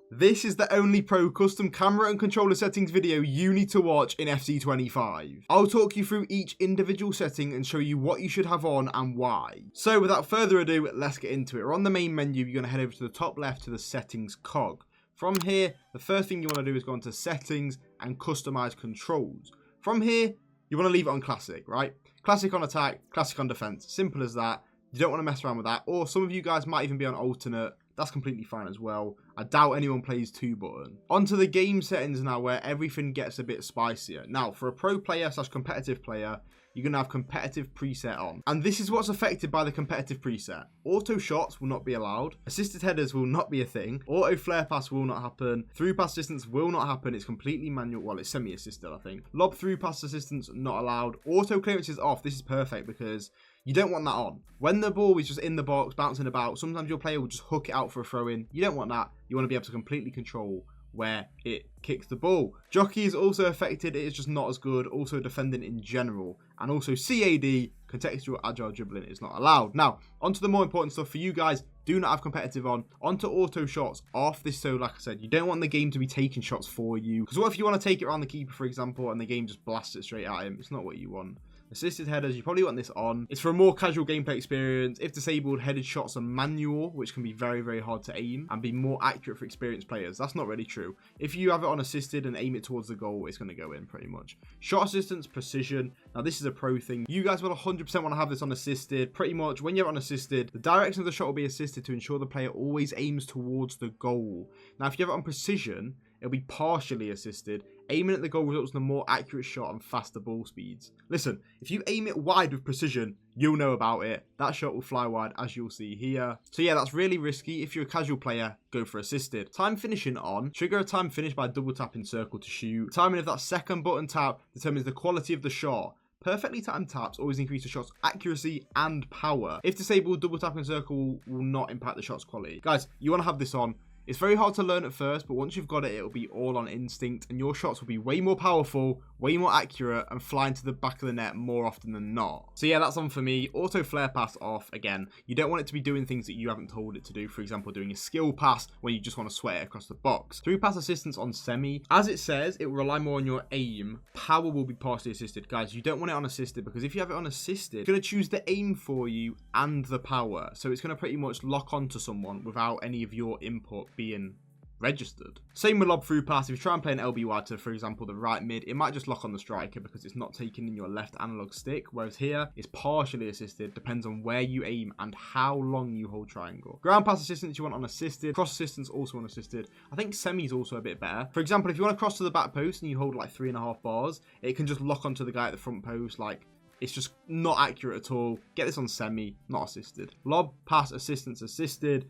This is the only pro custom camera and controller settings video you need to watch in FC25. I'll talk you through each individual setting and show you what you should have on and why. So without further ado, let's get into it. We're on the main menu. You're going to head over to the top left to the settings cog. From here, the first thing you want to do is go into settings and customize controls. From here, you want to leave it on classic, right? Classic on attack, classic on defense. Simple as that. You don't want to mess around with that. Or some of you guys might even be on alternate. That's completely fine as well. I doubt anyone plays 2-button. Onto the game settings now, where everything gets a bit spicier. Now, for a pro player / competitive player, you're going to have competitive preset on. And this is what's affected by the competitive preset. Auto shots will not be allowed. Assisted headers will not be a thing. Auto flare pass will not happen. Through pass distance will not happen. It's completely manual. Well, it's semi-assisted, I think. Lob through pass assistance not allowed. Auto clearance is off. This is perfect because you don't want that on. When the ball is just in the box, bouncing about, sometimes your player will just hook it out for a throw-in. You don't want that. You want to be able to completely control where it kicks the ball. Jockey is also affected. It is just not as good. Also defending in general. And also CAD, contextual agile dribbling, is not allowed. Now, onto the more important stuff for you guys. Do not have competitive on. Onto auto shots off. This, so like I said, you don't want the game to be taking shots for you. Because what if you want to take it around the keeper, for example, and the game just blasts it straight at him? It's not what you want. Assisted headers, you probably want this on. It's for a more casual gameplay experience. If disabled, headed shots are manual, which can be very, very hard to aim and be more accurate for experienced players. That's not really true. If you have it on assisted and aim it towards the goal, it's going to go in pretty much. Shot assistance, precision. Now, this is a pro thing. You guys will 100% want to have this on assisted. Pretty much, when you're on assisted, the direction of the shot will be assisted to ensure the player always aims towards the goal. Now, if you have it on precision, it'll be partially assisted. Aiming at the goal results in a more accurate shot and faster ball speeds. Listen, if you aim it wide with precision, you'll know about it. That shot will fly wide, as you'll see here. So yeah, that's really risky. If you're a casual player, go for assisted. Time finishing on. Trigger a time finish by double tapping circle to shoot. Timing of that second button tap determines the quality of the shot. Perfectly timed taps always increase the shot's accuracy and power. If disabled, double tapping circle will not impact the shot's quality. Guys, you want to have this on. It's very hard to learn at first, but once you've got it, it'll be all on instinct, and your shots will be way more powerful, way more accurate, and flying to the back of the net more often than not. So yeah, that's on for me. Auto flare pass off. Again, you don't want it to be doing things that you haven't told it to do. For example, doing a skill pass when you just want to sweat it across the box. Through pass assistance on semi. As it says, it will rely more on your aim. Power will be partially assisted. Guys, you don't want it on assisted, because if you have it on assisted, it's going to choose the aim for you and the power. So it's going to pretty much lock onto someone without any of your input being registered. Same with lob through pass. If you try and play an LB wide to, for example, the right mid, it might just lock on the striker because it's not taken in your left analog stick, whereas here it's partially assisted. Depends on where you aim and how long you hold triangle. Ground pass assistance you want on assisted. Cross assistance also on assisted. I think semi is also a bit better. For example, if you want to cross to the back post and you hold like 3.5 bars, it can just lock onto the guy at the front post. Like, it's just not accurate at all. Get this on semi, not assisted. Lob pass assistance assisted.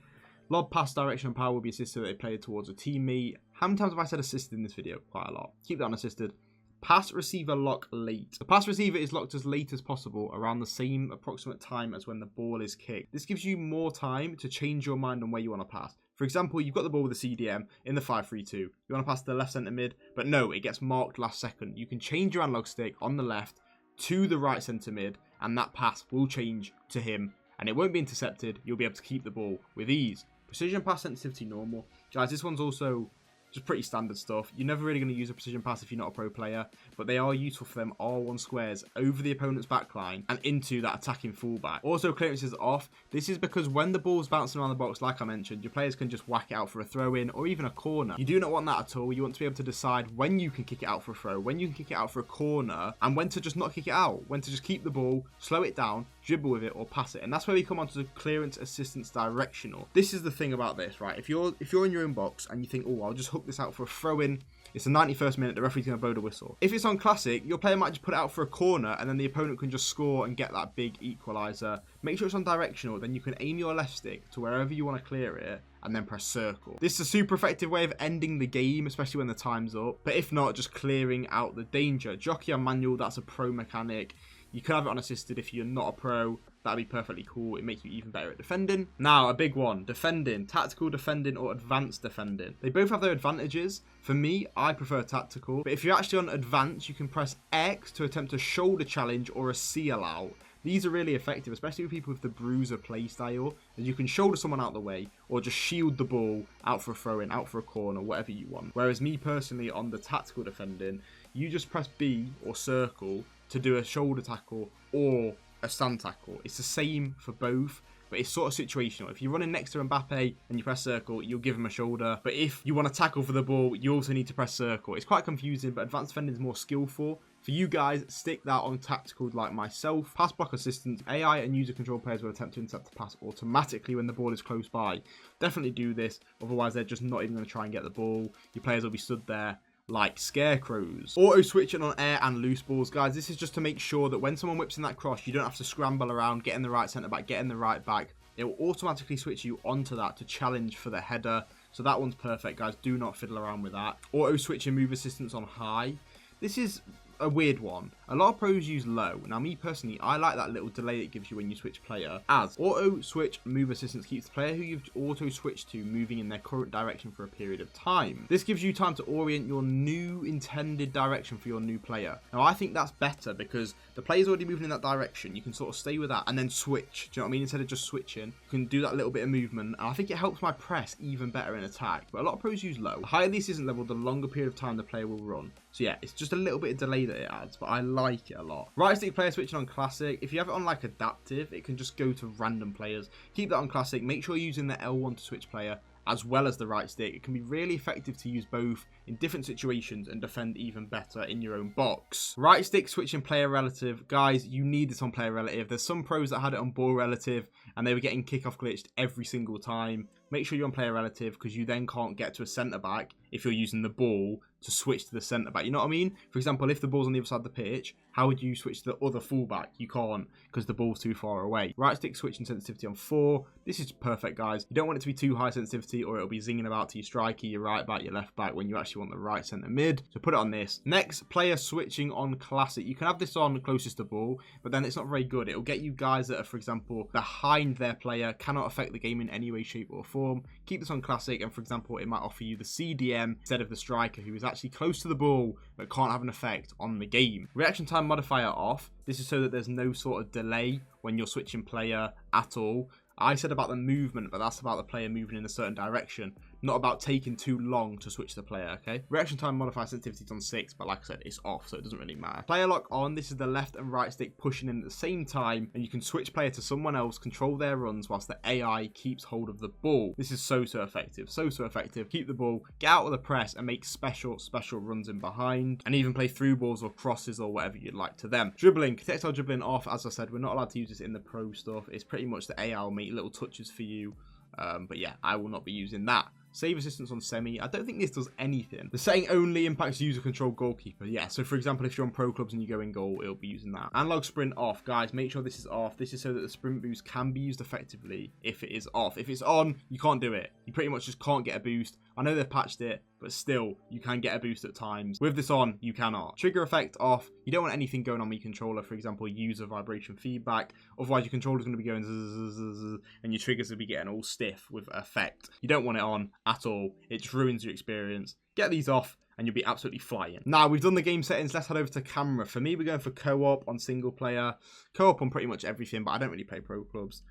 Lob pass direction and power will be assisted if they play towards a teammate. How many times have I said assisted in this video? Quite a lot. Keep that unassisted. Pass receiver lock late. The pass receiver is locked as late as possible, around the same approximate time as when the ball is kicked. This gives you more time to change your mind on where you want to pass. For example, you've got the ball with the CDM in the 5-3-2. You want to pass to the left centre mid, but no, it gets marked last second. You can change your analog stick on the left to the right centre mid, and that pass will change to him, and it won't be intercepted. You'll be able to keep the ball with ease. Precision pass sensitivity normal. Guys, this one's also just pretty standard stuff. You're never really going to use a precision pass if you're not a pro player, but they are useful for them R1 squares over the opponent's backline and into that attacking fullback. Also, clearance is off. This is because when the ball's bouncing around the box, like I mentioned, your players can just whack it out for a throw-in or even a corner. You do not want that at all. You want to be able to decide when you can kick it out for a throw, when you can kick it out for a corner, and when to just not kick it out, when to just keep the ball, slow it down, dribble with it, or pass it. And that's where we come on to the clearance assistance directional. This is the thing about this, right? If you're in your inbox and you think, oh, I'll just hook this out for a throw-in, it's the 91st minute, the referee's going to blow the whistle. If it's on classic, your player might just put it out for a corner and then the opponent can just score and get that big equalizer. Make sure it's on directional, then you can aim your left stick to wherever you want to clear it and then press circle. This is a super effective way of ending the game, especially when the time's up. But if not, just clearing out the danger. Jockey on manual, that's a pro mechanic. You can have it on assisted if you're not a pro. That'd be perfectly cool. It makes you even better at defending. Now, a big one. Defending. Tactical defending or advanced defending. They both have their advantages. For me, I prefer tactical. But if you're actually on advanced, you can press X to attempt a shoulder challenge or a seal out. These are really effective, especially with people with the bruiser playstyle, as you can shoulder someone out the way or just shield the ball out for a throw-in, out for a corner, whatever you want. Whereas me personally, on the tactical defending, you just press B or circle to do a shoulder tackle or a stand tackle. It's the same for both, but it's sort of situational. If you're running next to Mbappe and you press circle, you'll give him a shoulder. But if you want to tackle for the ball, you also need to press circle. It's quite confusing, but advanced defending is more skillful. For you guys, stick that on tactical like myself. Pass block assistance. AI and user control players will attempt to intercept the pass automatically when the ball is close by. Definitely do this, otherwise they're just not even going to try and get the ball. Your players will be stood there like scarecrows. Auto switching on air and loose balls, guys. This is just to make sure that when someone whips in that cross, you don't have to scramble around, get in the right centre back, get in the right back. It will automatically switch you onto that to challenge for the header. So that one's perfect, guys. Do not fiddle around with that. Auto switching move assistance on high. This is a weird one. A lot of pros use low. Now, me personally, I like that little delay it gives you when you switch player, as auto switch move assistance keeps the player who you've auto switched to moving in their current direction for a period of time. This gives you time to orient your new intended direction for your new player. Now, I think that's better because the player's already moving in that direction. You can sort of stay with that and then switch. Do you know what I mean? Instead of just switching, you can do that little bit of movement. And I think it helps my press even better in attack. But a lot of pros use low. The higher the assistant level, the longer period of time the player will run. So yeah, it's just a little bit of delay that it adds, but I like it a lot. Right stick player switching on classic. If you have it on like adaptive, it can just go to random players. Keep that on classic. Make sure you're using the L1 to switch player as well as the right stick. It can be really effective to use both in different situations and defend even better in your own box. Right stick switching player relative. Guys, you need this on player relative. There's some pros that had it on ball relative and they were getting kickoff glitched every single time. Make sure you're on player relative because you then can't get to a centre back if you're using the ball to switch to the centre back. You know what I mean? For example, if the ball's on the other side of the pitch, how would you switch to the other fullback? You can't because the ball's too far away. Right stick switching sensitivity on 4. This is perfect, guys. You don't want it to be too high sensitivity or it'll be zinging about to your striker, your right back, your left back when you actually want the right centre mid. So put it on this. Next, player switching on classic. You can have this on closest to ball, but then it's not very good. It'll get you guys that are, for example, behind their player, cannot affect the game in any way, shape or form. Keep this on classic and, for example, it might offer you the CDM instead of the striker who is actually close to the ball but can't have an effect on the game. Reaction time modifier off. This is so that there's no sort of delay when you're switching player at all. I said about the movement, but that's about the player moving in a certain direction, not about taking too long to switch the player, okay? Reaction time modifier sensitivity is on 6, but like I said, it's off, so it doesn't really matter. Player lock on. This is the left and right stick pushing in at the same time, and you can switch player to someone else, control their runs, whilst the AI keeps hold of the ball. This is so effective, so effective. Keep the ball, get out of the press, and make special runs in behind, and even play through balls or crosses or whatever you'd like to them. Dribbling, projectile dribbling off. As I said, we're not allowed to use this in the pro stuff. It's pretty much the AI will make little touches for you, but yeah, I will not be using that. Save assistance on semi. I don't think this does anything. The setting only impacts user control goalkeeper. Yeah, so for example, if you're on pro clubs and you go in goal, it'll be using that. Analog sprint off. Guys, make sure this is off. This is so that the sprint boost can be used effectively if it is off. If it's on, you can't do it. You pretty much just can't get a boost. I know they've patched it, but still, you can get a boost at times. With this on, you cannot. Trigger effect off. You don't want anything going on your controller, for example, user vibration feedback. Otherwise, your controller's going to be going zzz, and your triggers will be getting all stiff with effect. You don't want it on at all. It just ruins your experience. Get these off and you'll be absolutely flying. Now, we've done the game settings. Let's head over to camera. For me, we're going for co-op on single player. Co-op on pretty much everything, but I don't really play pro clubs.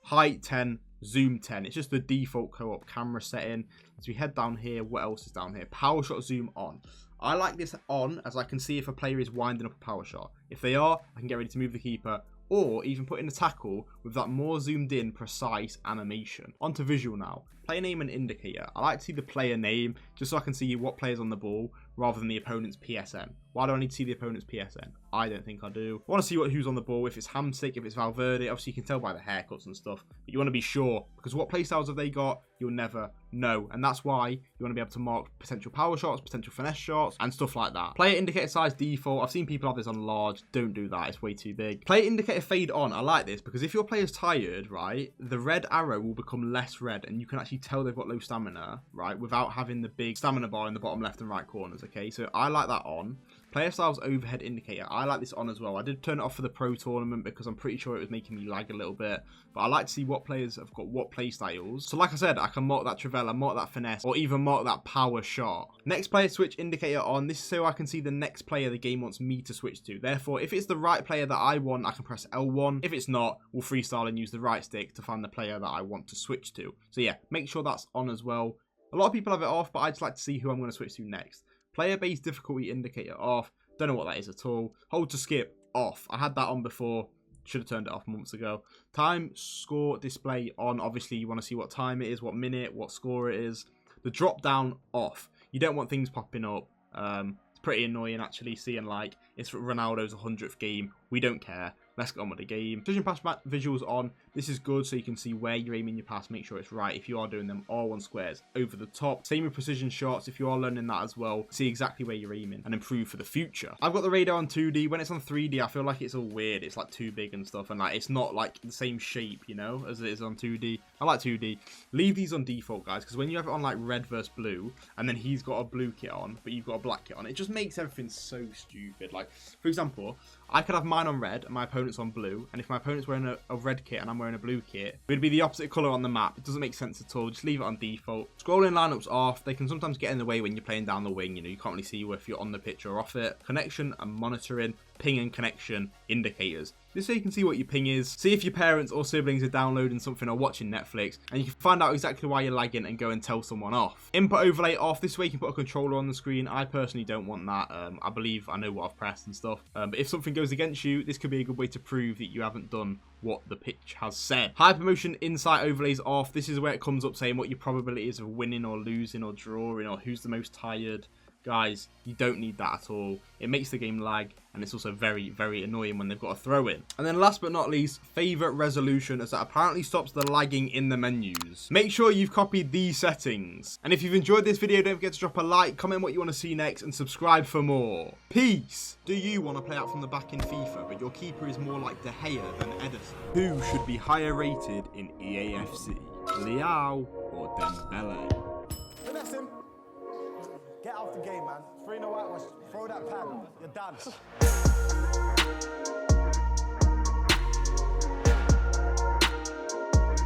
Height 10, zoom 10. It's just the default co-op camera setting. As we head down here, what else is down here? Power shot zoom on. I like this on as I can see if a player is winding up a power shot. If they are, I can get ready to move the keeper, or even put in a tackle with that more zoomed in, precise animation. Onto visual now. Player name and indicator. I like to see the player name just so I can see what player's on the ball rather than the opponent's PSN. Why do I need to see the opponent's PSN? I don't think I do. I want to see who's on the ball, if it's Hamsik, if it's Valverde. Obviously, you can tell by the haircuts and stuff, but you want to be sure because what playstyles have they got? You'll never know, and that's why you want to be able to mark potential power shots, potential finesse shots, and stuff like that. Player indicator size default. I've seen people have this on large. Don't do that. It's way too big. Player indicator fade on. I like this because if your player's tired, right, the red arrow will become less red, and you can actually tell they've got low stamina, right, without having the big stamina bar in the bottom left and right corners. okay? So I like that on. Player styles overhead indicator, I like this on as well. I did turn it off for the pro tournament because I'm pretty sure it was making me lag a little bit. But I like to see what players have got what play styles. So like I said, I can mark that Trivela, mark that finesse, or even mark that power shot. Next player switch indicator on. This is so I can see the next player the game wants me to switch to. Therefore, if it's the right player that I want, I can press L1. If it's not, we'll freestyle and use the right stick to find the player that I want to switch to. So yeah, make sure that's on as well. A lot of people have it off, but I just like to see who I'm going to switch to next. Player-based difficulty indicator off. Don't know what that is at all. Hold to skip, off. I had that on before. Should have turned it off months ago. Time score display on. Obviously, you want to see what time it is, what minute, what score it is. The drop down off. You don't want things popping up. It's pretty annoying actually seeing like it's Ronaldo's 100th game. We don't care. Let's get on with the game. Precision pass visuals on. This is good so you can see where you're aiming your pass. Make sure it's right if you are doing them R1 squares over the top. Same with precision shots. If you are learning that as well, see exactly where you're aiming and improve for the future. I've got the radar on 2D. When it's on 3D, I feel like it's all weird. It's like too big and stuff, and like it's not like the same shape, you know, as it is on 2D. I like 2D. Leave these on default, guys, because when you have it on like red versus blue, and then he's got a blue kit on, but you've got a black kit on, it just makes everything so stupid. Like, for example, I could have mine on red and my opponent's on blue, and if my opponent's wearing a red kit and I'm wearing a blue kit, it would be the opposite colour on the map. It doesn't make sense at all. Just leave it on default. Scrolling lineups off. They can sometimes get in the way when you're playing down the wing. You know, you can't really see if you're on the pitch or off it. Connection and monitoring. Ping and connection indicators. This way you can see what your ping is, see if your parents or siblings are downloading something or watching Netflix, and you can find out exactly why you're lagging and go and tell someone off. Input overlay off. This way you can put a controller on the screen. I personally don't want that. I believe I know what I've pressed and stuff. But if something goes against you, this could be a good way to prove that you haven't done what the pitch has said. Hypermotion insight overlays off. This is where it comes up saying what your probability is of winning or losing or drawing or who's the most tired. Guys, you don't need that at all. It makes the game lag, and it's also very, very annoying when they've got a throw in. And then last but not least, favorite resolution, as that apparently stops the lagging in the menus. Make sure you've copied these settings. And if you've enjoyed this video, don't forget to drop a like, comment what you want to see next, and subscribe for more. Peace! Do you want to play out from the back in FIFA, but your keeper is more like De Gea than Ederson? Who should be higher rated in EAFC? Leao or Dembele? Finesse him. Get off the game, man. 3-0 whitewash. Throw that pad. You're done.